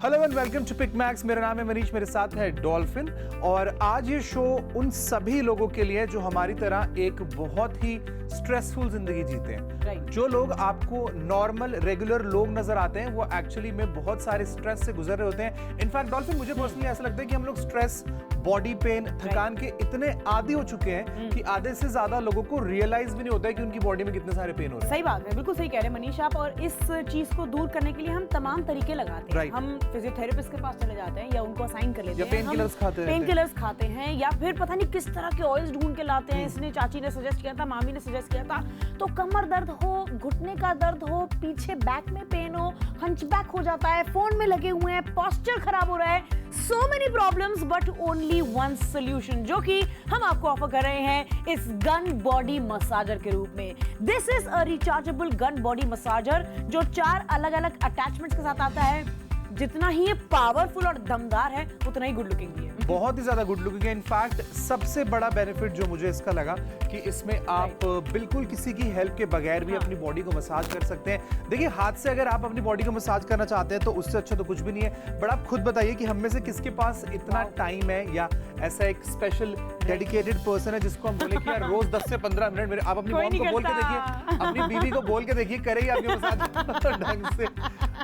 Hello and welcome to Pick Max. मेरा नाम है मनीष, मेरे साथ है डॉल्फिन। और आज ये शो उन सभी लोगों के लिए जो हमारी तरह एक बहुत ही स्ट्रेसफुल जिंदगी जीते हैं। जो लोग आपको नॉर्मल रेगुलर लोग नजर आते हैं वो एक्चुअली में बहुत सारे स्ट्रेस से गुजर रहे होते हैं। इनफैक्ट डॉल्फिन, मुझे पर्सनली ऐसा लगता है कि हम लोग स्ट्रेस, बॉडी पेन, थकान के इतने आदी हो चुके हैं कि आधे से ज्यादा लोगों को रियलाइज भी नहीं होता है कि उनकी बॉडी में कितने सारे पेन हो रहे हैं। सही बात है, बिल्कुल सही कह रहे हैं मनीष आप। और इस चीज को दूर करने के लिए हम तमाम तरीके लगाते हैं। हम फिजियोथेरेपिस्ट के पास चले जाते हैं या उनको असाइन कर लेते हैं, पेन किलर्स खाते हैं या फिर पता नहीं किस तरह के ऑयल्स ढूंढ के लाते हैं। इसने चाची ने सजेस्ट किया था, मामी ने सजेस्ट किया था। तो कमर दर्द हो, घुटने का दर्द हो, पीछे बैक में पेन हो, हंचबैक हो जाता है, फोन में लगे हुए हैं, पोस्चर खराब हो रहा है, so many problems but only one solution, जो कि हम आपको ऑफर कर रहे हैं इस गन बॉडी मसाजर के रूप में। This is a rechargeable gun body massager जो 4 अलग अलग अटैचमेंट्स के साथ आता है। जितना ही ये पावरफुल और दमदार है उतना ही गुड लुकिंग भी है। बहुत ही ज्यादा गुड लुकिंग है। इनफैक्ट सबसे बड़ा बेनिफिट जो मुझे इसका लगा कि इसमें आप बिल्कुल किसी की हेल्प के बगैर भी अपनी बॉडी को मसाज कर सकते हैं। देखिए, हाथ से अगर आप अपनी बॉडी को मसाज करना चाहते हैं तो उससे अच्छा तो कुछ भी नहीं है। बट आप खुद बताइए कि हम में से किसके पास इतना टाइम है या ऐसा एक स्पेशल डेडिकेटेड पर्सन है जिसको हम बोले कि यार रोज 10 से 15 मिनट मेरे, आप अपनी मॉम को बोल के देखिए, अपनी बीवी को बोल के देखिए, करेगी आपकी मसाज ढंग से।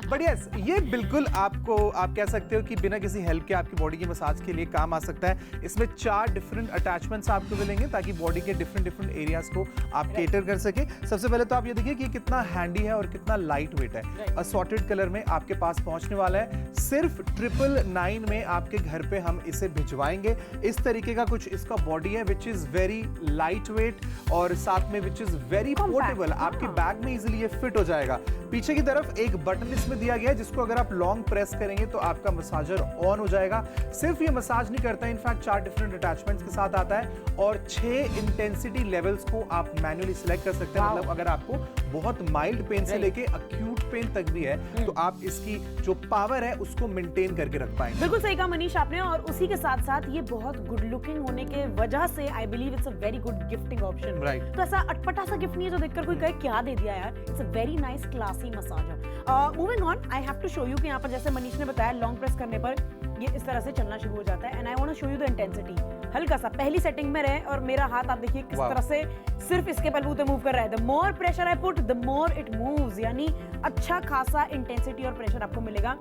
बट यस, ये बिल्कुल आपको, आप कह सकते हो कि बिना किसी हेल्प के आपकी बॉडी की मसाज के लिए काम आ सकता है। इसमें 4 डिफरेंट अटैचमेंट्स आपको मिलेंगे ताकि बॉडी के डिफरेंट एरियाज को आप केटर कर सके। सबसे पहले तो आप ये देखिए कि कितना हैंडी है और कितना लाइट वेट है। असॉर्टेड कलर में आपके पास पहुंचने वाला है। सिर्फ 999 में आपके घर पे हम इसे भिजवाएंगे। इस तरीके का कुछ इसका बॉडी है which is very light weight और साथ में विच इज वेरी पोर्टेबल। आपके बैग में इजिली ये फिट हो जाएगा। पीछे की तरफ एक बटन इसमें दिया गया है जिसको अगर आप लॉन्ग प्रेस करेंगे तो आपका मसाजर ऑन हो जाएगा। सिर्फ ये मसाज नहीं करता है, इनफैक्ट 4 डिफरेंट अटैचमेंट्स के साथ आता है और 6 इंटेंसिटी लेवल्स को आप मैन्युअली सिलेक्ट कर सकते हैं। मतलब अगर आपको बहुत माइल्ड पेन से लेके अक्यूट पेन तक भी है तो आप इसकी जो पावर है उसको मेंटेन करके रख पाएंगे। बिल्कुल सही कहा मनीष आपने। और उसी के साथ साथ ये बहुत गुड लुकिंग होने के वजह से I believe it's a very good gifting option. तो ऐसा अटपटा सा गिफ्ट नहीं है जो देखकर कोई कहे क्या दे दिया यार। It's a very nice classy massager. Moving on, I have to show you कि यहाँ पर जैसे मनीष ने बताया लॉन्ग प्रेस करने पर ये इस तरह से चलना शुरू हो जाता है। And I want to show you the intensity. हल्का सा पहली सेटिंग में रहे और मेरा हाथ आप देखिए किस तरह से सिर्फ इसके बलबूते मूव कर रहा है। The more pressure I put the more it moves, यानी अच्छा खासा इंटेंसिटी और प्रेशर आपको मिलेगा।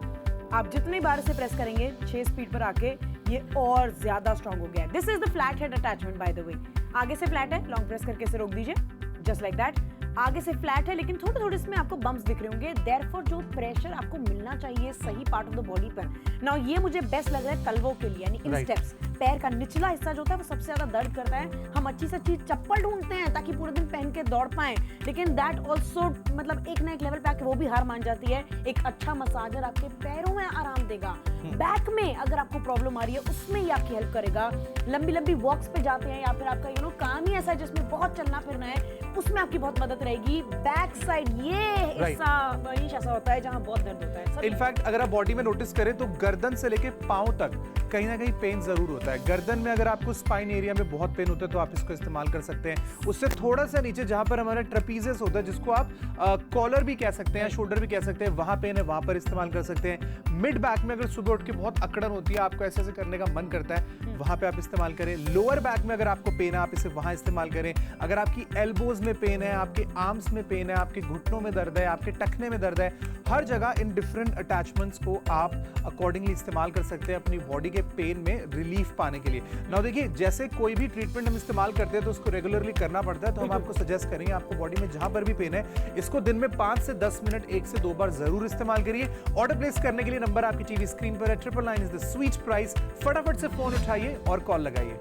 आप जितनी बार इसे प्रेस करेंगे 6 स्पीड पर आके ये और ज्यादा स्ट्रांग हो गया है। This is the flat head attachment by the way. आगे से फ्लैट है, लॉन्ग प्रेस करके इसे रोक दीजिए, जस्ट लाइक दैट। आगे से फ्लैट है लेकिन थोड़े थोड़े इसमें आपको बम्प्स दिख रहे होंगे। देयरफॉर जो प्रेशर आपको मिलना चाहिए सही पार्ट ऑफ द बॉडी पर। नाउ ये मुझे बेस्ट लग रहा है तलवों के लिए, यानी इन स्टेप्स। पैर का निचला हिस्सा जो होता है वो सबसे ज्यादा दर्द करता है। हम अच्छी से अच्छी चप्पल ढूंढते हैं ताकि पूरे दिन पहन के दौड़ पाएं, लेकिन दैट ऑल्सो मतलब एक ना एक लेवल पे आके वो भी हार मान जाती है। एक अच्छा मसाजर आपके पैरों में आराम देगा। बैक में अगर आपको प्रॉब्लम आ रही है उसमें ये आपकी हेल्प करेगा। लंबी लंबी वॉक्स पे जाते हैं या फिर आपका काम ही ऐसा है जिसमें बहुत चलना फिरना है, उसमें आपकी बहुत मदद रहेगी। बैक साइड ये हिस्सा वहीं ऐसा होता है जहां बहुत दर्द होता है। इनफैक्ट अगर आप बॉडी में नोटिस करें तो गर्दन से लेके पांव तक कहीं ना कहीं पेन जरूर होता है। गर्दन में अगर आपको स्पाइन एरिया में बहुत पेन होता है तो आप इसको इस्तेमाल कर सकते हैं। उससे थोड़ा सा नीचे जहां पर हमारा ट्रेपीजियस होता है, जिसको आप कॉलर भी कह सकते हैं, शोल्डर भी कह सकते हैं, वहां पेन है, वहां पर इस्तेमाल कर सकते हैं। मिड बैक में अगर सुबह उठ के बहुत अकड़न होती है, आपको ऐसे ऐसे करने का मन करता है, वहां पे आप इस्तेमाल करें। लोअर बैक में अगर आपको पेन है आप इसे वहां इस्तेमाल करें। अगर आपकी एल्बोज में पेन है, आपके आर्म्स में पेन है, आपके घुटनों में दर्द है, आपके टखने में दर्द है, हर जगह इन डिफरेंट अटैचमेंट्स को आप अकॉर्डिंगली इस्तेमाल कर सकते हैं अपनी बॉडी के पेन में रिलीफ पाने के लिए। नाउ देखिए, जैसे कोई भी ट्रीटमेंट हम इस्तेमाल करते हैं तो उसको रेगुलरली करना पड़ता है। तो हम आपको सजेस्ट करेंगे, आपको बॉडी में जहां पर भी पेन है इसको दिन में 5 से 10 मिनट 1 से 2 बार जरूर इस्तेमाल करिए। ऑर्डर प्लेस करने के लिए नंबर आपकी टीवी स्क्रीन पर है। 999 इज द स्वीट प्राइस। फटाफट से फोन उठाइए और कॉल लगाइए।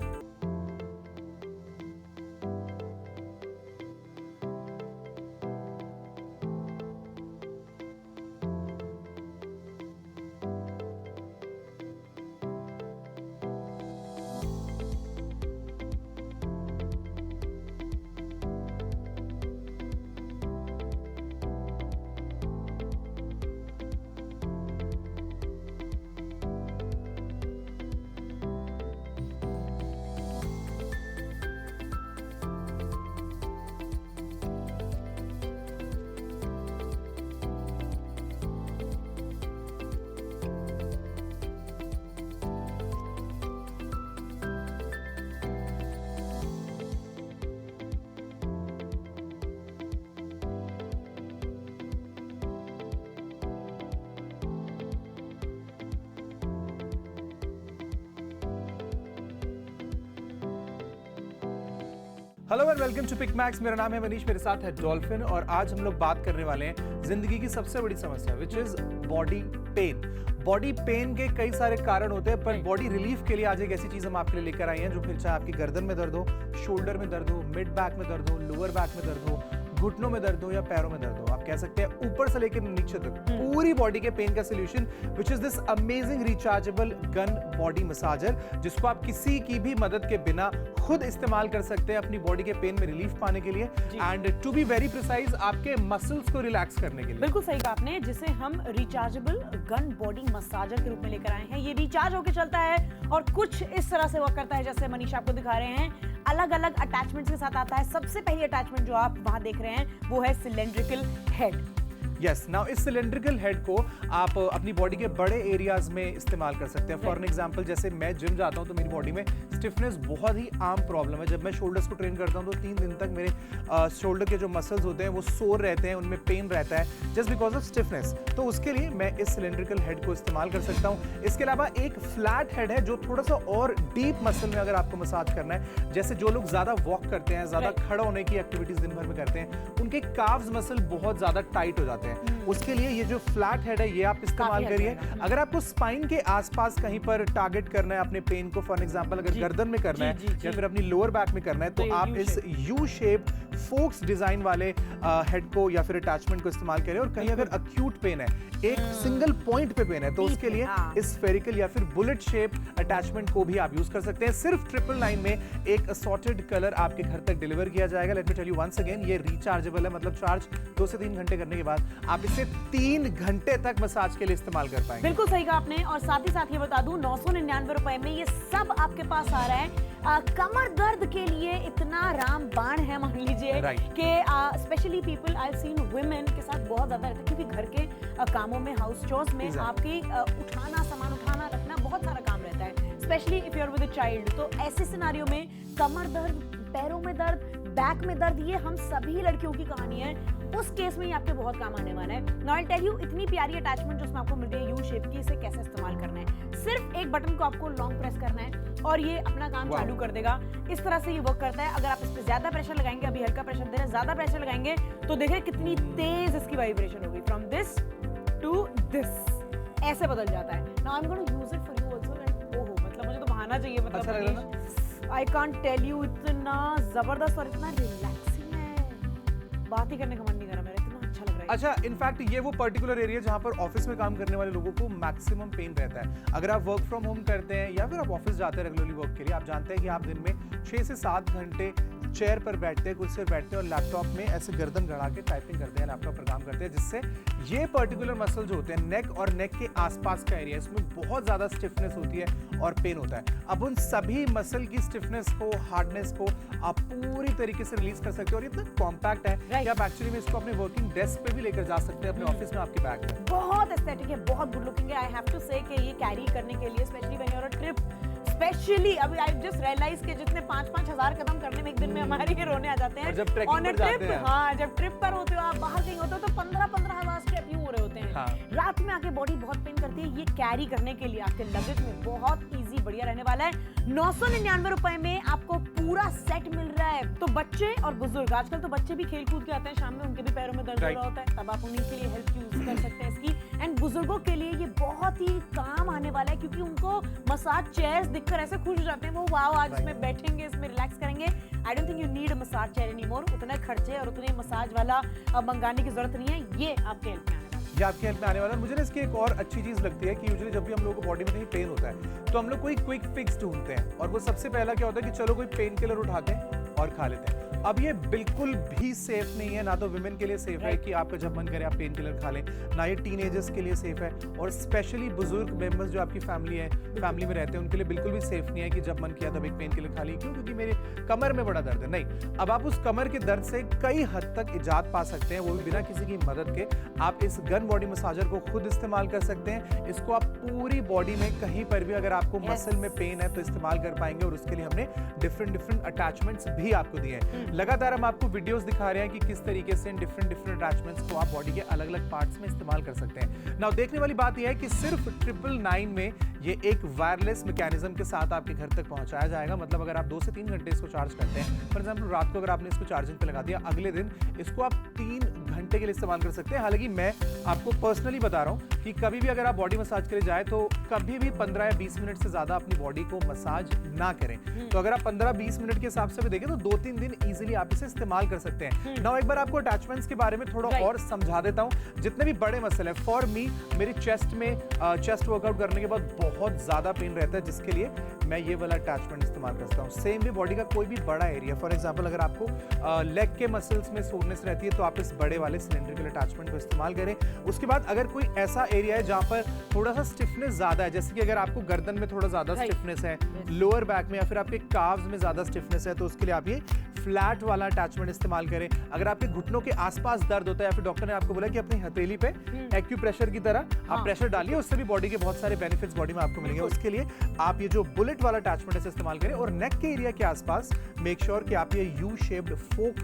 Hello and welcome to Pick Max. मेरा नाम है मनीष, मेरे साथ है डॉल्फिन और आज हम लोग बात करने वाले हैं जिंदगी की सबसे बड़ी समस्या which is body pain. Body pain के कई सारे कारण होते हैं, पर बॉडी रिलीफ के लिए आज एक ऐसी चीज हम आपके लिए लेकर आए हैं जो फिर चाहे आपकी गर्दन में दर्द हो, शोल्डर में दर्द हो, मिड बैक में दर्द हो, लोअर बैक में दर्द हो, घुटनों में दर्द हो या पैरों में दर्द हो, आप कह सकते हैं ऊपर से लेकर नीचे तक पूरी बॉडी के पेन का solution which is this amazing rechargeable gun body massager, जिसको आप किसी की भी मदद के बिना खुद इस्तेमाल कर सकते हैं अपनी बॉडी के पेन में रिलीफ पाने के लिए and to be very precise आपके मसल्स को रिलैक्स करने के लिए। बिल्कुल सही कहा आपने, जिसे हम रिचार्जेबल गन बॉडी मसाजर के रूप में लेकर आए हैं। ये रिचार्ज होकर चलता है और कुछ इस तरह से वर्क करता है जैसे मनीष आपको दिखा रहे हैं। अलग अलग अटैचमेंट्स के साथ आता है। सबसे पहली अटैचमेंट जो आप वहां देख रहे हैं वो है सिलेंड्रिकल हेड। यस, नाउ इस सिलेंड्रिकल हेड को आप अपनी बॉडी के बड़े एरियाज में इस्तेमाल कर सकते हैं। फॉर एग्जांपल जैसे मैं जिम जाता हूं तो मेरी बॉडी में स्टिफनेस बहुत ही आम प्रॉब्लम है। जब मैं शोल्डर्स को ट्रेन करता हूं तो 3 दिन तक मेरे शोल्डर के जो मसल्स होते हैं वो सोर रहते हैं, उनमें पेन रहता है जस्ट बिकॉज ऑफ स्टिफनेस। तो उसके लिए मैं इस सिलेंड्रिकल हेड को इस्तेमाल कर सकता हूं। इसके अलावा एक फ्लैट हेड है जो थोड़ा सा और डीप मसल में अगर आपको मसाज करना है, जैसे जो लोग ज्यादा वॉक करते हैं, ज्यादा खड़ा होने की एक्टिविटीज दिन भर में करते हैं, उनके काव्स मसल बहुत ज्यादा टाइट हो जाते हैं। उसके लिए ये जो फ्लैट हेड है ये आप इस्तेमाल करिए। अगर आपको स्पाइन के आसपास कहीं पर टारगेट करना है अपने पेन को, फॉर एग्जांपल अगर गर्दन में करना है या फिर अपनी लोअर बैक में करना है, तो आप इस यू शेप फोक्स डिजाइन वाले हेड को या फिर अटैचमेंट को इस्तेमाल करें। और कहीं अगर अक्यूट पेन है, एक सिंगल पॉइंट पे पेन है, तो उसके लिए इस स्फेरिकल या फिर बुलेट शेप अटैचमेंट को भी आप यूज कर सकते हैं। सिर्फ 999 में एक असॉर्टेड कलर आपके घर तक डिलीवर किया जाएगा। Let me tell you once again, ये रिचार्जेबल है, मतलब चार्ज 2 से 3 घंटे करने के बाद आप इसे 3 घंटे तक मसाज के लिए इस्तेमाल कर पाएंगे। बिल्कुल सही कहा आपने। और साथ ही साथ ये बता दूं, 999 रुपए में ये सब आपके पास आ रहा है। कमर दर्द के लिए इतना रामबाण है, मान लीजिए कि specially people I have seen women के साथ बहुत ज्यादा रहता है, क्योंकि घर के कामों में, हाउस चोर्स में आपके उठाना, सामान उठाना, रखना, बहुत सारा काम रहता है, specially if you are with a child. तो ऐसे सिनारियो में कमर दर्द, पैरों में दर्द, बैक में दर्द, ये हम सभी लड़कियों की कहानी है। उस केस में ये आपके बहुत काम आने वाला है। नाउ आई टेल यू, इतनी प्यारी अटैचमेंट जो इसमें आपको मिल रही है यू शेप की, इसे कैसे इस्तेमाल करना है। सिर्फ एक बटन को आपको लॉन्ग प्रेस करना है और ये अपना काम चालू कर देगा। इस तरह से ये वर्क करता है। अगर आप इस पे ज्यादा प्रेशर लगाएंगे, अभी हल्का प्रेशर दे रहे हैं, ज्यादा प्रेशर लगाएंगे तो देखिए कितनी तेज इसकी वाइब्रेशन होगी। फ्रॉम दिस टू दिस ऐसे बदल जाता है। Now I am going to use it for you also. And ओहो, मतलब मुझे तो बहाना चाहिए, मतलब अच्छा लग रहा है। आई कांट टेल यू, इतना जबरदस्त और इतना रिलैक्सिंग है, बात ही करने का मन नहीं कर रहा मेरा, इतना अच्छा लग रहा है। अच्छा, इनफैक्ट ये वो पर्टिकुलर एरिया जहां पर ऑफिस में काम करने वाले लोगों को मैक्सिमम पेन रहता है। अगर आप वर्क फ्रॉम होम करते हैं या फिर आप ऑफिस जाते हैं रेगुलरली वर्क के लिए, आप जानते हैं कि आप दिन में 6 से 7 घंटे चेयर पर बैठते हैं, कुर्सी पर बैठते हैं और लैपटॉप में ऐसे गर्दन गड़ा के टाइपिंग करते हैं, लैपटॉप पर काम करते हैं, जिससे ये पर्टिकुलर मसल जो होते हैं नेक और नेक के आसपास का एरिया, इसमें बहुत ज्यादा स्टिफनेस होती है और पेन होता है। अब उन सभी मसल की स्टिफनेस को, हार्डनेस को आप पूरी तरीके से रिलीज कर सकते हो। और इतना कॉम्पैक्ट है कि आप एक्चुअली में इसको अपने वर्किंग डेस्क पे भी लेकर जा सकते हैं, अपने ऑफिस में आपके बैग में। बहुत एस्थेटिक है, बहुत गुड लुकिंग है। आई हैव टू से कि ये कैरी करने के लिए, specially when you are on trip, specially अभी आई जस्ट रियलाइज के जितने 5-5 हजार कदम करने में एक दिन में हमारे ये रोने आ जाते हैं। जब ट्रैकिंग पर जाते हैं, हाँ, जब ट्रिप पर होते हो, आप बाहर कहीं होते हो तो 15-15 हजार स्टेप यूं हो रहे होते हैं। हाँ। रात में आके बॉडी बहुत पेन करती है। ये कैरी करने के लिए आपके लगेज में बहुत इजी, बढ़िया रहने वाला है। 999 रुपए में आपको पूरा सेट मिल रहा है। तो बच्चे और बुजुर्ग, आजकल तो बच्चे भी खेल कूद के आते हैं शाम में, उनके भी पैरों में दर्द हो रहा होता है, तब आप उन्हीं के लिए हेल्प यूज कर सकते हैं इसकी। एंड बुजुर्गों के लिए ये बहुत ही काम आने वाला है, क्योंकि उनको मसाज चेयर्स दिखकर ऐसे खुश हो जाते हैं वो, वाओ आज इसमें बैठेंगे, इसमें रिलैक्स करेंगे। I don't think you need a massage chair anymore. उतने खर्चे और उतने मसाज वाला मंगाने की जरूरत नहीं है, ये आपके हेल्प में आने वाला है। ये आपके हेल्प में आने वाला है। मुझे ना इसकी एक और अच्छी चीज लगती है कि यूजुअली जब भी हम लोगों को बॉडी में कहीं पेन होता है तो हम लोग कोई क्विक फिक्स ढूंढते हैं, और वो सबसे पहला क्या होता है कि चलो कोई पेन किलर उठाते हैं और खा लेते हैं। अब ये बिल्कुल भी सेफ नहीं है, ना तो विमेन के लिए सेफ है कि आपका जब मन करे आप पेन किलर खा लें, ना ये टीनेजर्स के लिए सेफ है, और स्पेशली बुजुर्ग मेंबर्स जो आपकी फैमिली में रहते हैं उनके लिए बिल्कुल भी सेफ नहीं है कि जब मन किया तब एक पेन किलर खा ली। क्यों? क्योंकि मेरे कमर में बड़ा दर्द है। नहीं, अब आप उस कमर के दर्द से कई हद तक इजाद पा सकते हैं, वो भी बिना किसी की मदद के। आप इस गन बॉडी मसाजर को खुद इस्तेमाल कर सकते हैं। इसको आप पूरी बॉडी में कहीं पर भी अगर आपको मसल में पेन है तो इस्तेमाल कर पाएंगे, और उसके लिए हमने डिफरेंट अटैचमेंट्स भी आपको दिए हैं। लगातार हम आपको वीडियोस दिखा रहे हैं कि किस तरीके से डिफरेंट अटैचमेंट्स को आप बॉडी के अलग अलग पार्ट्स में इस्तेमाल कर सकते हैं। नाउ देखने वाली बात यह है कि सिर्फ 999 में ये एक वायरलेस मैकेनिज्म के साथ आपके घर तक पहुंचाया जाएगा। मतलब अगर आप 2 से 3 घंटे इसको चार्ज करते हैं, फॉर एग्जाम्पल रात को अगर आपने इसको चार्जिंग पे लगा दिया, अगले दिन इसको आप 3 घंटे के लिए इस्तेमाल कर सकते हैं। हालांकि मैं आपको पर्सनली बता रहा हूं कि कभी भी अगर आप बॉडी मसाज के लिए जाए तो कभी भी 15 या 20 मिनट से ज्यादा अपनी बॉडी को मसाज ना करें। तो अगर आप 15-20 मिनट के हिसाब से भी देखें तो 2-3 दिन इजीली आप इसे इस्तेमाल कर सकते हैं। नाउ एक बार आपको अटैचमेंट्स के बारे में थोड़ा और समझा देता हूं। जितने भी बड़े मसल है, फॉर मी मेरी चेस्ट में चेस्ट वर्कआउट करने के बाद बहुत ज्यादा पेन रहता है, जिसके लिए मैं ये वाला अटैचमेंट इस्तेमाल करता हूँ। सेम भी बॉडी का कोई भी बड़ा एरिया, फॉर एग्जांपल अगर आपको लेग के मसल्स में सोरनेस रहती है तो आप इस बड़े वाले सिलेंड्रिकल अटैचमेंट को इस्तेमाल करें। उसके बाद अगर कोई ऐसा एरिया है जहां पर थोड़ा सा स्टिफनेस ज्यादा है, जैसे कि अगर आपको गर्दन में थोड़ा ज्यादा स्टिफनेस है, लोअर बैक में या फिर आपके काव्स में ज्यादा स्टिफनेस है, तो उसके लिए आप ये फ्लैट वाला अटैचमेंट इस्तेमाल करें। अगर आपके घुटनों के आसपास दर्द होता है या फिर डॉक्टर ने आपको बोला कि अपनी हथेली पे एक्यूप्रेशर की तरह आप प्रेशर डालिए, उससे भी बॉडी के बहुत सारे बेनिफिट्स बॉडी में आपको मिलेंगे। उसके लिए आप ये जो बुलेट वाला अटैचमेंट है इस्तेमाल करें। और नेक के एरिया के आसपास मेक श्योर कि आप ये यू शेप्ड फोक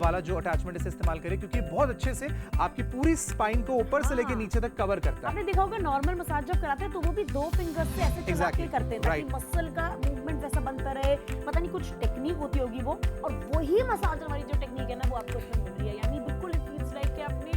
वाला जो अटैचमेंट है इस्तेमाल करें, क्योंकि बहुत अच्छे से आपकी पूरी स्पाइन को ऊपर से लेकर नीचे तक कवर करता है। आपने देखा होगा नॉर्मल मसाज जब कराते हैं तो वो भी 2 फिंगर्स से ऐसे चला के करते हैं ताकि मसल का मूवमेंट वैसा बनता रहे। पता नहीं कुछ टेक्निक होती होगी वो, और वही मसाज हमारी जो टेक्निक है ना वो आपको उसमें मिल रही है। यानी बिल्कुल इट फील्स लाइक कि आपने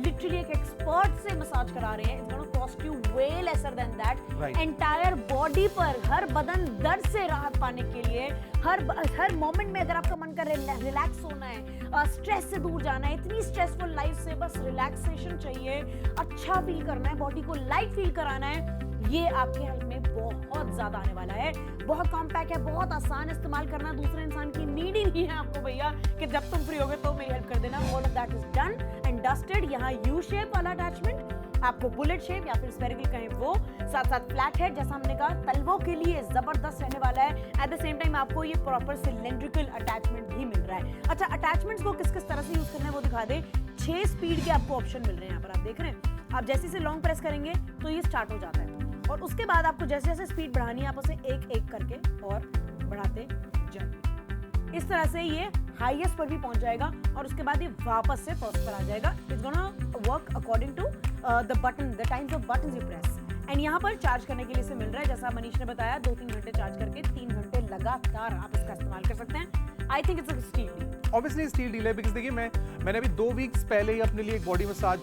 लिटरली एक एक्सपर्ट से मसाज करा रहे हैं। It's gonna cost you way lesser than that. Entire body पर, हर बदन दर्द से राहत पाने के लिए, हर मोमेंट में अगर आपका मन कर रहा है रिलैक्स होना है, स्ट्रेस से दूर जाना है, इतनी स्ट्रेसफुल लाइफ से बस रिलैक्सेशन चाहिए, अच्छा फील करना है, बॉडी को लाइट फील कराना है, ये आपके हेल्थ में बहुत ज्यादा आने वाला है। बहुत कॉम्पैक्ट है, बहुत आसान इस्तेमाल करना, दूसरे इंसान की नीड ही नहीं है आपको भैया कि जब तुम फ्री होगे तो मेरी हेल्प कर देना। All of that is done and dusted. यहाँ यू शेप वाला अटैचमेंट, आपको बुलेट शेप या फिर स्फेरिकल कहें वो, साथ साथ फ्लैट है जैसा हमने कहा, तलवों के लिए जबरदस्त रहने वाला है। एट द सेम टाइम आपको ये प्रॉपर सिलेंड्रिकल अटैचमेंट भी मिल रहा है। अच्छा, अटैचमेंट्स को किस किस तरह से यूज करना है वो दिखा दे। 6 स्पीड के आपको ऑप्शन मिल रहे हैं यहाँ पर, आप देख रहे हैं। आप जैसे से लॉन्ग प्रेस करेंगे तो ये स्टार्ट हो जाता है, और उसके बाद आपको जैसे जैसे स्पीड बढ़ानी है आप उसे एक एक करके और बढ़ाते जाइए। इस तरह से ये हाईएस्ट पर भी पहुंच जाएगा और उसके बाद ये वापस से फर्स्ट पर आ जाएगा। It's gonna work according to the button, the times of buttons you press. And यहाँ पर चार्ज करने के लिए इसे मिल रहा है, जैसा मनीष ने बताया, 2-3 घंटे चार्ज करके 3 घंटे लगातार आप इसका इस्तेमाल कर सकते हैं। आई think it's a steal deal. Obviously steal deal है, बिकॉज़ देखिए मैंने अभी 2 वीक्स पहले ही अपने लिए एक बॉडी मसाज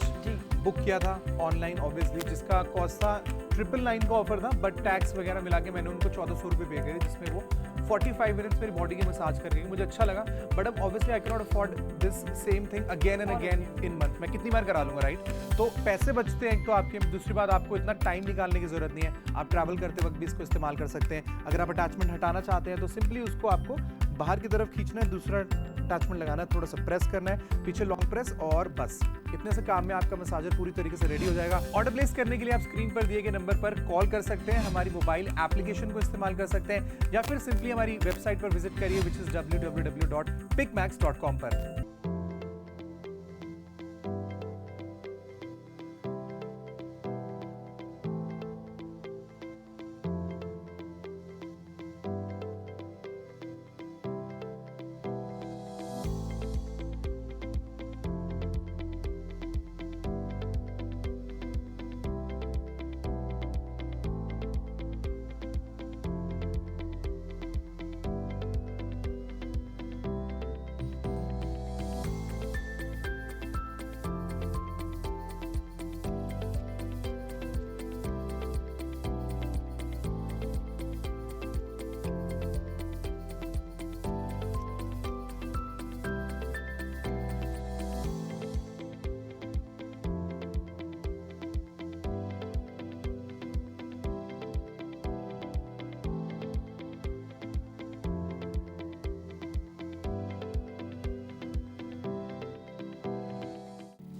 बुक किया था ऑनलाइन, ऑब्वियसली, जिसका कॉस्ट था 999 का ऑफर था, बट टैक्स वगैरह मिला के मैंने उनको 1400 रुपये पे करे, जिसमें वो 45 मिनट्स मेरी बॉडी की मसाज कर रही है। मुझे अच्छा लगा, बट अब obviously I can not afford this same thing again and again in month. मैं कितनी बार करा लूंगा, राइट? तो पैसे बचते हैं एक तो आपके, दूसरी बात आपको इतना टाइम निकालने की जरूरत नहीं है। आप ट्रैवल करते वक्त भी इसको इस्तेमाल कर सकते हैं। अगर आप अटैचमेंट हटाना चाहते हैं तो सिंपली उसको आपको बाहर की तरफ खींचना है, दूसरा अटैचमेंट लगाना है, थोड़ा सा प्रेस करना है, पीछे लॉन्ग प्रेस, और बस इतने से काम में आपका मसाजर पूरी तरीके से रेडी हो जाएगा। ऑर्डर प्लेस करने के लिए आप स्क्रीन पर दिए गए नंबर पर कॉल कर सकते हैं, हमारी मोबाइल एप्लीकेशन को इस्तेमाल कर सकते हैं, या फिर सिंपली हमारी वेबसाइट पर विजिट करिए विच इज www.picmax.com पर।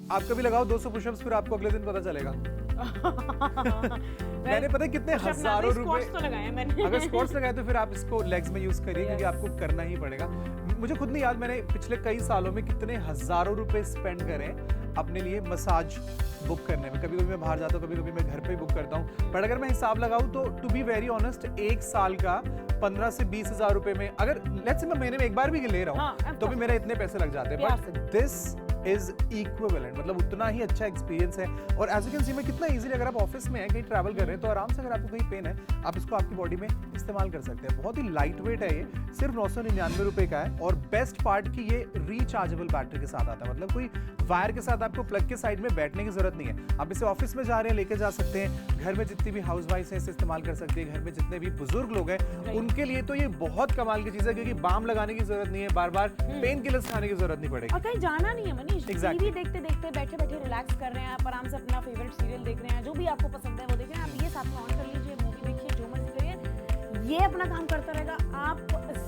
आप कभी लगाओ 200 पुशअप्स, फिर आपको अगले दिन पता चलेगा। मैंने पता है कितने हजारों रुपए तो लगाए मैंने। अगर स्क्वाट्स लगाए तो फिर आप इसको लेग्स में यूज करिए, क्योंकि आपको करना ही पड़ेगा। मुझे खुद नहीं याद मैंने पिछले कई सालों में कितने हजारों रुपए स्पेंड करे अपने लिए मसाज बुक करने में। कभी कभी मैं बाहर जाता हूँ, कभी कभी मैं घर पे ही बुक करता हूँ, बट अगर मैं हिसाब लगाऊं तो टू बी वेरी ऑनेस्ट, एक साल का 15 से 20 हजार रुपए में, अगर लेट्स से मैं महीने में एक बार भी ले रहा हूँ हाँ, तो भी मेरे इतने पैसे लग जाते हैं, बट दिस इज इक्विवेलेंट, मतलब उतना ही अच्छा एक्सपीरियंस है। और एज यू कैन सी मैं कितना इजीली, अगर आप ऑफिस में हैं, कहीं ट्रैवल कर रहे हैं, तो आराम से अगर आपको कहीं पेन है, आप इसको आपकी बॉडी में इस्तेमाल कर सकते हैं। बहुत ही लाइट वेट है, ये सिर्फ 999 रुपए का है। और बेस्ट पार्ट की ये रिचार्जेबल बैटरी के साथ आता है, मतलब कोई वायर के साथ आपको प्लग के साइड में बैठने की जरूरत नहीं है। आप इसे ऑफिस में जा रहे हैं लेके जा सकते हैं, घर में जितनी भी हाउस वाइफ है इसे इस्तेमाल कर सकते हैं, घर में जितने भी बुजुर्ग लोग हैं उनके लिए तो ये बहुत कमाल की चीज है, क्योंकि बाम लगाने की जरूरत नहीं है, बार बार पेन किलर्स खाने की जरूरत नहीं पड़ेगी, और कहीं जाना नहीं है मनीष। Exactly. टीवी देखते देखते बैठे बैठे रिलैक्स कर रहे हैं आप, आराम से अपना फेवरेट सीरियल देख रहे हैं, जो भी आपको पसंद है वो देख रहे हैं, आप ये साथ में ऑन कर लीजिए, मूवी देखिए, जो मर्जी करिए, ये अपना काम करता रहेगा, आप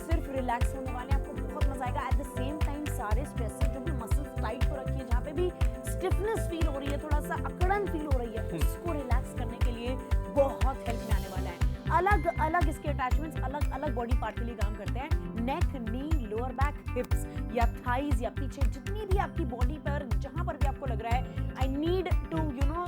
सिर्फ रिलैक्स होने वाले हैं, आपको बहुत मजा आएगा। एट द सेम टाइम सारे स्ट्रेसेस जो भी मसल्स टाइट हो रखी है, जहाँ पे भी स्टिफनेस फील हो रही है, थोड़ा सा अकड़न फील हो रही है, उसको रिलैक्स करने के लिए बहुत हेल्प में आने वाला है। अलग अलग इसके अटैचमेंट्स अलग अलग बॉडी पार्ट के लिए काम करते हैं। नेक, नी, लोअर बैक, हिप्स या थाइज या पीछे जितनी भी आपकी बॉडी पर जहां पर भी आपको लग रहा है I need to you know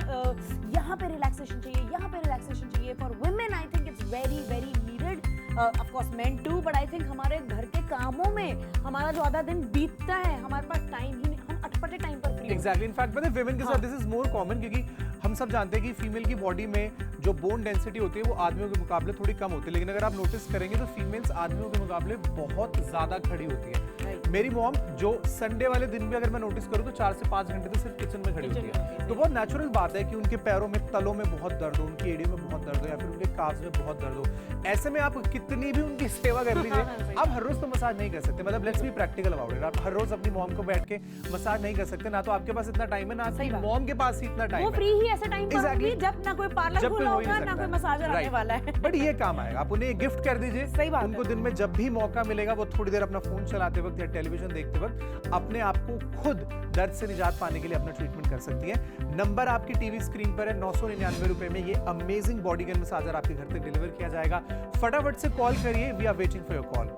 यहाँ पे रिलैक्सेशन चाहिए, यहाँ पे रिलैक्सेशन चाहिए। For women I think it's very very needed, of course men too, but I think हमारे घर के कामों में हमारा जो आधा दिन बीतता है, हमारे पास टाइम ही नहीं, हम अटपटे टाइम पर फ्री। एग्जैक्टली, इनफैक्ट पता है विमेन के साथ दिस इज मोर कॉमन, क्योंकि हम सब जानते हैं कि फीमेल की बॉडी में जो बोन डेंसिटी होती है वो आदमियों के मुकाबले थोड़ी कम होती है, लेकिन अगर आप नोटिस करेंगे तो फीमेल्स आदमियों के मुकाबले बहुत ज्यादा खड़ी होती है। मेरी मॉम जो संडे वाले दिन भी अगर मैं नोटिस करूं तो 4 से 5 घंटे तो सिर्फ किचन में खड़ी होती है, तो बहुत नेचुरल बात है कि उनके पैरों में, तलों में बहुत दर्द हो, उनकी एड़ियों में बहुत दर्द हो, या फिर उनके काफ्स में बहुत दर्द हो। ऐसे में आप कितनी भी उनकी सेवा कर लीजिए, आप हर रोज तो मसाज नहीं कर सकते, मतलब let's be practical about it. आप हर रोज अपनी मॉम को बैठ के मसाज नहीं कर सकते, ना तो आपके पास इतना टाइम है, ना आपकी मॉम के पास ही इतना टाइम है। वो फ्री ही ऐसे टाइम पर होगी जब ना कोई पार्लर खुला होगा, ना कोई मसाजर आने वाला है। बट ये काम आएगा, आप उन्हें गिफ्ट कर दीजिए। सही बात उनको दिन में जब भी मौका मिलेगा वो थोड़ी देर अपना फोन चलाते वक्त या टेलीविजन देखते वक्त अपने आप को खुद दर्द से निजात पाने के लिए अपना ट्रीटमेंट कर सकती है। नंबर आपकी टीवी स्क्रीन पर है, 999 रुपए में ये अमेजिंग बॉडी गन मसाजर आपके घर तक डिलीवर किया जाएगा। फटाफट से कॉल करिए, we are waiting for your call.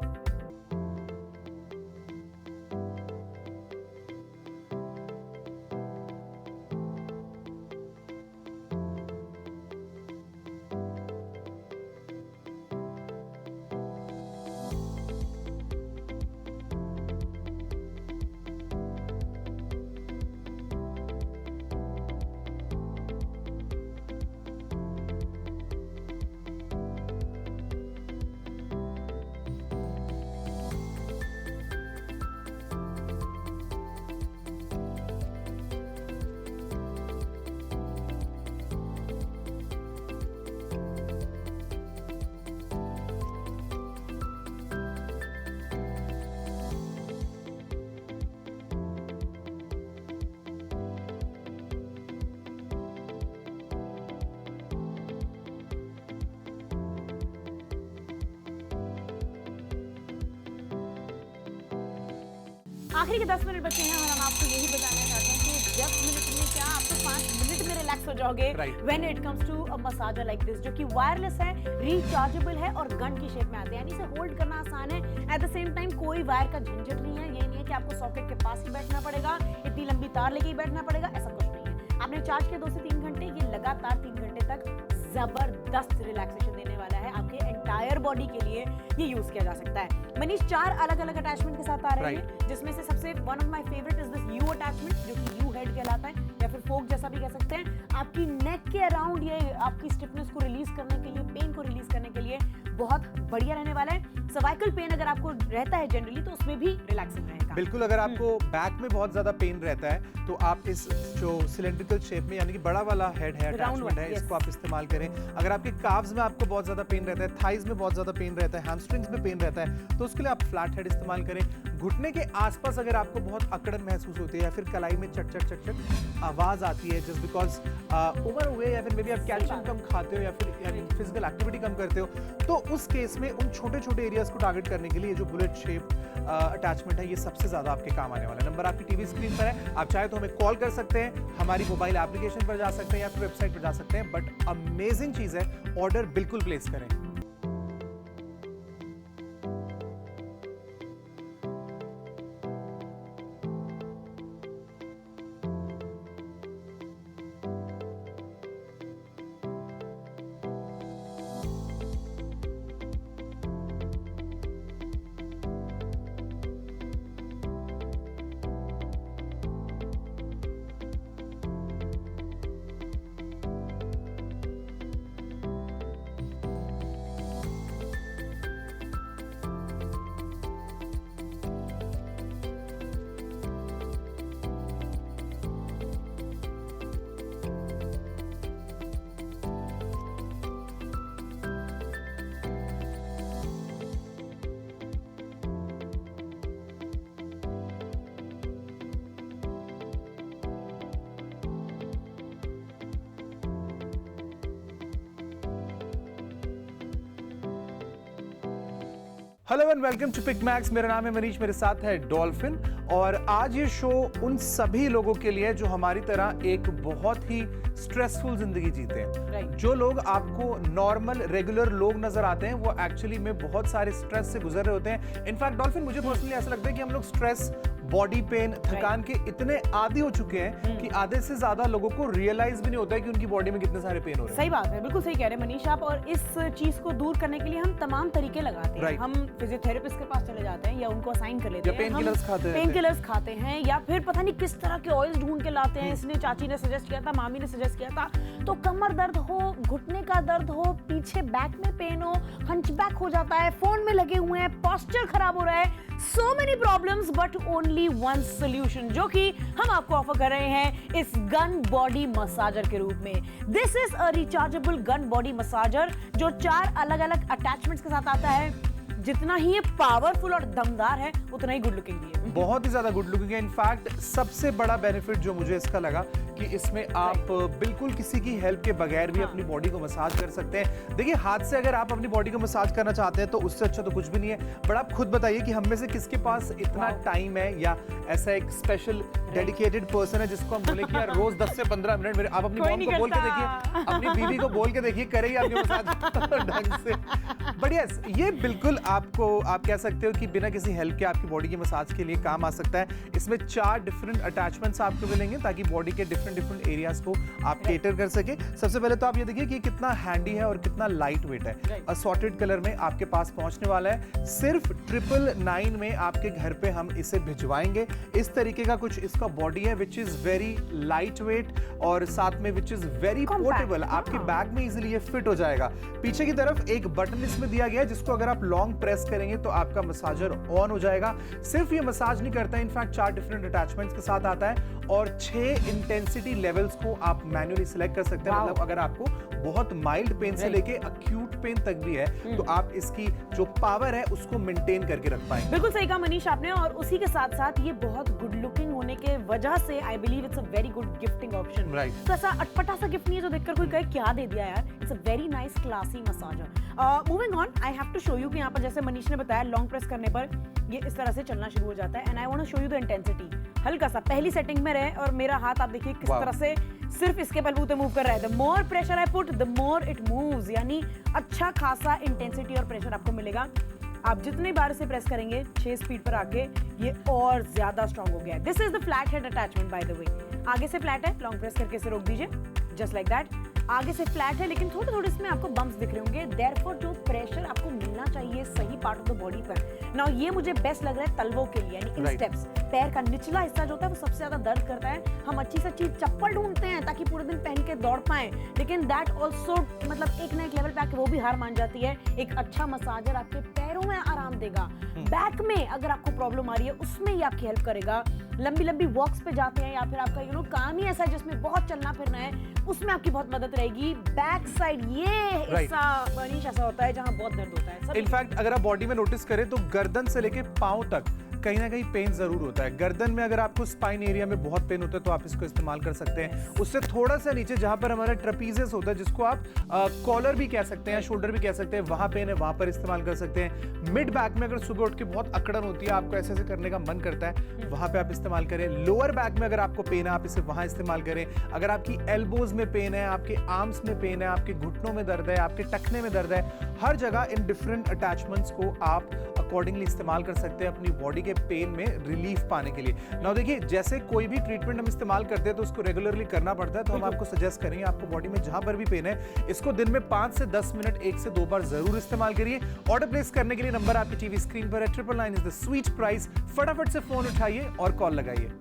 आखिरी के 10 मिनट बचे हैं और हम आपको यही बताना चाहते हैं कि 10 मिनट में क्या आप तो 5 मिनट में रिलैक्स हो जाओगे when it comes to a massager like this, जो कि वायरलेस है, रिचार्जेबल है और गन की शेप में आते हैं, यानी इसे होल्ड करना आसान है। एट द सेम टाइम कोई वायर का झंझट नहीं है, ये नहीं है कि आपको सॉकेट के पास ही बैठना पड़ेगा, इतनी लंबी तार लेके ही बैठना पड़ेगा, ऐसा कुछ नहीं है। आपने चार्ज किया 2 से 3 घंटे, ये लगातार 3 घंटे तक जबरदस्त रिलैक्सेशन देने वाला है आपके एंटायर बॉडी के लिए, ये यूज किया जा सकता है। मनीष 4 अलग अलग अटैचमेंट के साथ आ रहे हैं, जिसमें से सबसे one of my favourite is this you attachment, जो कि यू हेड कहलाता है या फिर फोक जैसा भी कह सकते हैं। आपकी नेक के अराउंड ये आपकी स्टिफनेस को रिलीज करने के लिए, पेन को रिलीज करने के लिए बहुत बढ़िया रहने वाला है। सर्वाइकल पेन अगर आपको रहता है जनरली तो उसमें भी रिलैक्सिंग रहेगा। बिल्कुल, अगर आपको बैक में बहुत ज्यादा पेन रहता है तो आप इस जो सिलेंड्रिकल शेप में यानी कि बड़ा वाला हेड है, अटैचमेंट है, इसको आप इस्तेमाल करें। अगर आपके काव्स में आपको बहुत ज्यादा पेन रहता है, थाइज में बहुत ज्यादा पेन रहता है, हैमस्ट्रिंग्स में पेन रहता है, तो उसके लिए आप फ्लैट हेड इस्तेमाल करें। घुटने के आसपास अगर आपको बहुत अकड़न महसूस होती है या फिर कलाई में चट चट चट चट आवाज आती है जस्ट बिकॉज उम्र हुए या फिर मे बी आप कैल्शियम कम खाते हो या फिर फिजिकल एक्टिविटी कम करते हो, तो उस केस में उन छोटे छोटे एरियाज को टारगेट करने के लिए जो बुलेट शेप अटैचमेंट है ये सबसे ज्यादा आपके काम आने वाला है। नंबर आपकी टीवी स्क्रीन पर है, आप चाहे तो हमें कॉल कर सकते हैं, हमारी मोबाइल एप्लीकेशन पर जा सकते हैं या फिर वेबसाइट पर जा सकते हैं। बट अमेजिंग चीज है, ऑर्डर बिल्कुल प्लेस करें। Hello and welcome to Pick Max. मेरा नाम है मनीष, मेरे साथ है डॉल्फिन। और आज ये शो उन सभी लोगों के लिए जो हमारी तरह एक बहुत ही स्ट्रेसफुल जिंदगी जीते हैं। Right. जो लोग आपको नॉर्मल रेगुलर लोग नजर आते हैं वो एक्चुअली में बहुत सारे स्ट्रेस से गुजर रहे होते हैं। इनफैक्ट डॉल्फिन, मुझे पर्सनली ऐसा लगता है कि हम लोग स्ट्रेस, बॉडी पेन, थकान के इतने आदी हो चुके हैं कि आधे से ज्यादा लोगों को रियलाइज भी नहीं होता है कि उनकी बॉडी में कितने सारे पेन हो रहे हैं। सही बात है, बिल्कुल सही कह रहे हैं मनीष आप। और इस चीज को दूर करने के लिए हम तमाम तरीके लगाते हैं। Right. हम फिजियोथेरेपिस्ट के पास चले जाते हैं या उनको असाइन कर लेते या हैं, पेन किलर्स खाते हैं। पेन किलर्स खाते हैं, या फिर पता नहीं किस तरह के ऑयल्स ढूंढ के लाते हैं। इसने चाची ने सजेस्ट किया था, मामी ने सजेस्ट किया था। तो कमर दर्द हो, घुटने का दर्द हो, पीछे बैक में पेन हो, हंचबैक हो जाता है, फोन में लगे हुए हैं, पोस्चर खराब हो रहा है, so many problems but only one solution, जो कि हम आपको ऑफर कर रहे हैं इस गन बॉडी मसाजर के रूप में। This is a rechargeable gun body massager जो 4 अलग अलग अटैचमेंट्स के साथ आता है। जितना ही ये पावरफुल और दमदार है उतना ही गुड लुकिंग भी है। बहुत ही ज्यादा गुड लुकिंग है। इनफैक्ट सबसे बड़ा बेनिफिट जो मुझे इसका लगा कि इसमें आप बिल्कुल किसी की हेल्प के बगैर भी अपनी बॉडी को मसाज कर सकते हैं। देखिए, हाथ से अगर आप अपनी बॉडी को मसाज करना चाहते हैं तो उससे अच्छा तो कुछ भी नहीं है। बट आप खुद बताइए कि हम में से किसके पास इतना टाइम है या ऐसा एक स्पेशल डेडिकेटेड पर्सन है जिसको हम बोले कि यार रोज 10 से 15 मिनट मेरे, आप अपनी मॉम को बोल के देखिए, अपनी बीवी को बोल के देखिए, करेगी आपकी मसाज ढंग से। बट यस, ये बिल्कुल आपको, आप कह सकते हो कि बिना किसी हेल्प के आपकी बॉडी की मसाज के लिए काम आ सकता है। इसमें 4 डिफरेंट अटैचमेंट्स आपको मिलेंगे ताकि बॉडी के डिफरेंट एरियाज को आप केटर कर सके। सबसे पहले तो आप ये देखिए कि कितना हैंडी है और कितना लाइट वेट है। असॉर्टेड कलर में आपके पास पहुंचने वाला है। सिर्फ 999 में आपके घर पे हम इसे भिजवाएंगे। इस तरीके का कुछ इसका बॉडी है which is very light weight और साथ में विच इज वेरी पोर्टेबल। आपके बैग में इजीली ये फिट हो जाएगा। पीछे की तरफ एक बटन इसमें दिया गया है जिसको अगर आप लॉन्ग प्रेस करेंगे तो आपका मसाजर ऑन हो जाएगा। सिर्फ ये मसाज नहीं करता है, इनफैक्ट 4 डिफरेंट अटैचमेंट्स के साथ आता है और 6 इंटेंसिटी लेवल्स को आप मैन्युअली सिलेक्ट कर सकते हैं। मतलब अगर आपको बहुत माइल्ड पेन से लेके अक्यूट पेन तक भी है तो आप इसकी जो पावर है उसको मेंटेन करके रख पाएंगे। बिल्कुल सही कहा मनीष आपने। और उसी के साथ साथ ये बहुत गुड लुकिंग होने के वजह से I believe it's a very good gifting option. Right. तो ऐसा अटपटा सा गिफ्ट नहीं है जो देखकर कोई कहे क्या दे दिया यार। It's a very nice classy massager. Moving on, I have to show you कि यहाँ पर जैसे मनीष ने बताया लॉन्ग प्रेस करने पर ये इस तरह से चलना शुरू हो जाता है। And I want to show you the intensity. हल्का सा पहली सेटिंग में रहे और मेरा हाथ आप देखिए किस तरह से सिर्फ इसके बलबूते मूव कर रहा है। The more pressure I put the more it moves, यानी अच्छा खासा इंटेंसिटी और प्रेशर आपको मिलेगा। आप जितनी बार इसे प्रेस करेंगे 6 स्पीड पर आके ये और ज्यादा स्ट्रांग हो गया है। This is the flat head attachment by the way. आगे से फ्लैट है, लॉन्ग प्रेस करके इसे रोक दीजिए, जस्ट लाइक दैट। आगे से फ्लैट है लेकिन थोड़े थोड़े इसमें आपको बम्प्स दिख रहे होंगे। देयरफॉर जो प्रेशर आपको मिलना चाहिए सही पार्ट ऑफ द बॉडी पर। नाउ ये मुझे बेस्ट लग रहा है तलवों के लिए, यानी इन स्टेप्स। पैर का निचला हिस्सा जो होता है वो सबसे ज्यादा दर्द करता है। हम अच्छी से अच्छी चप्पल ढूंढते हैं ताकि पूरे दिन पहन के दौड़ पाएं, लेकिन दैट ऑल्सो मतलब एक ना एक लेवल पे आके वो भी हार मान जाती है। एक अच्छा मसाजर आपके पैरों में आराम देगा। बैक में अगर आपको प्रॉब्लम आ रही है उसमें ये आपकी हेल्प करेगा। लंबी लंबी वॉक्स पे जाते हैं या फिर आपका काम ही ऐसा है जिसमें बहुत चलना फिरना है, उसमें आपकी बहुत मदद रहेगी। बैक साइड ये हिस्सा मनीष ऐसा होता है जहां बहुत दर्द होता है। इनफैक्ट अगर आप बॉडी में नोटिस करें तो गर्दन से लेके पांव तक कहीं ना कहीं पेन जरूर होता है। गर्दन में अगर आपको स्पाइन एरिया में बहुत पेन होता है तो आप इसको इस्तेमाल कर सकते हैं। उससे थोड़ा सा नीचे जहां पर हमारा ट्रेपीजियस होता है, जिसको आप कॉलर भी कह सकते हैं, शोल्डर भी कह सकते हैं, वहां पेन है, वहां पर इस्तेमाल कर सकते हैं। मिड बैक में अगर सुबह उठ के बहुत अकड़न होती है, आपको ऐसे ऐसे करने का मन करता है, वहां पे आप इस्तेमाल करें। लोअर बैक में अगर आपको पेन है आप इसे वहां इस्तेमाल करें। अगर आपकी एल्बोज में पेन है, आपके आर्म्स में पेन है, आपके घुटनों में दर्द है, आपके टखने में दर्द है, हर जगह इन डिफरेंट अटैचमेंट्स को आप अकॉर्डिंगली इस्तेमाल कर सकते हैं अपनी बॉडी के पेन में रिलीफ पाने के लिए। नाउ देखिए, जैसे कोई भी ट्रीटमेंट हम इस्तेमाल करते हैं तो उसको रेगुलरली करना पड़ता है, तो हम आपको सजेस्ट करेंगे आपको बॉडी में जहां पर भी पेन है इसको दिन में 5 से 10 मिनट 1 से 2 बार जरूर इस्तेमाल करिए। ऑर्डर प्लेस करने के लिए नंबर आपकी टीवी स्क्रीन पर है। 999 इज द स्वीट प्राइस। फटाफट से फोन उठाइए और कॉल लगाइए।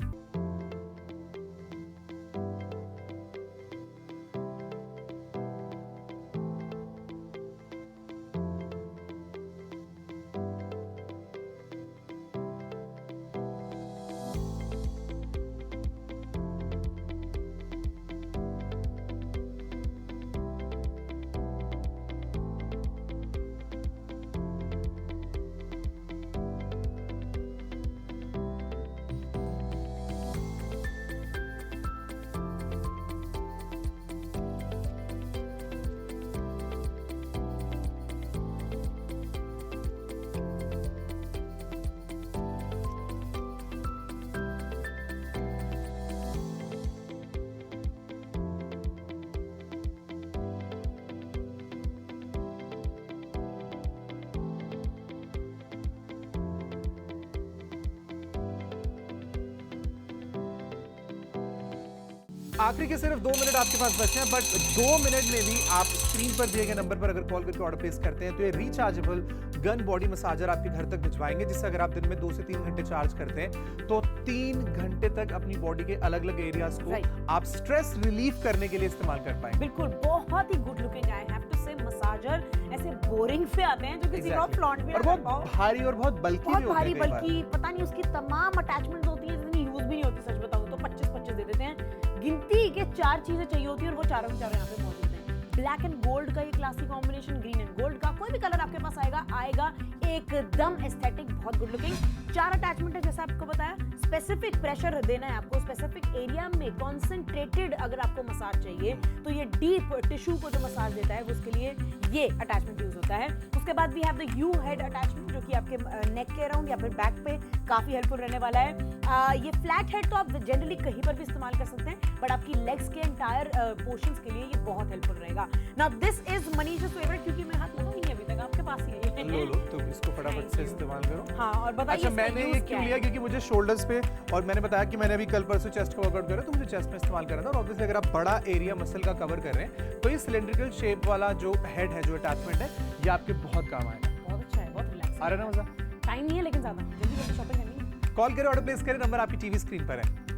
आखिरी के सिर्फ 2 मिनट आपके पास बचे हैं, बट 2 मिनट में भी आप स्क्रीन पर दिए गए नंबर पर अगर कॉल करके ऑर्डर प्लेस करते हैं तो ये रिचार्जेबल गन बॉडी मसाजर आपके घर तक भिजवाएंगे, जिससे अगर आप दिन में 2 से 3 घंटे चार्ज करते हैं तो 3 घंटे तक अपनी बॉडी के अलग अलग एरियाज को आप स्ट्रेस रिलीफ करने के लिए इस्तेमाल कर पाएंगे। बिल्कुल, बहुत ही good looking I have to say massager ऐसे बोरिंग से आते हैं जो किसी को फ्लॉन्ट भी और बहुत भारी और बहुत बल्कि भी होते हैं, बल्कि पता नहीं उसकी तमाम अटैचमेंट्स होती हैं जितनी यूज भी नहीं होती, सच बताऊं तो 25-25 दे देते हैं। गिनती के 4 चीजें चाहिए होती है और वो चारों के चारों यहाँ पे मौजूद हैं। ब्लैक एंड गोल्ड का ये classic combination, green and gold का कोई भी कलर आपके पास आएगा एकदम एस्थेटिक, बहुत गुड लुकिंग। 4 अटैचमेंट है जैसा आपको बताया, स्पेसिफिक प्रेशर देना है आपको, स्पेसिफिक एरिया में कॉन्सेंट्रेटेड अगर आपको मसाज चाहिए तो ये डीप टिश्यू को जो मसाज देता है उसके लिए ये अटैचमेंट यूज होता है। उसके बाद we have the U head attachment जो कि आपके नेक के अराउंड या फिर बैक पे काफी हेल्पफुल रहने वाला है। ये फ्लैट हेड तो आप जनरली कहीं पर भी इस्तेमाल कर सकते हैं, बट आपकी लेग्स के एंटायर पोर्शंस के लिए ये बहुत हेल्पफुल रहेगा। नाउ दिस इज मनीषा's फेवरेट, क्योंकि मैं हाथ लगा ही नहीं अभी तक, आपके पास ही है ये। लो तो इसको फटाफट से इस्तेमाल करो। हाँ, और बताइए अच्छा, मैंने ये क्यों लिया, क्योंकि मुझे शोल्डर्स पे, और मैंने बताया कि मैंने अभी कल परसों चेस्ट का वर्कआउट करा तो मुझे चेस्ट में इस्तेमाल करना था, और ऑब्वियसली अगर आप बड़ा एरिया मसल का कवर कर रहे हैं तो ये सिलेंड्रिकल शेप वाला जो हेड है, जो अटैचमेंट है, ये आपके बहुत काम आएगा। बहुत अच्छा है, बहुत रिलैक्स आ रहा है ना मजा? टाइम नहीं है लेकिन ज्यादा जल्दी शॉपिंग करनी है। कॉल करें, ऑर्डर प्लेस करें, नंबर आपकी टीवी स्क्रीन पर है।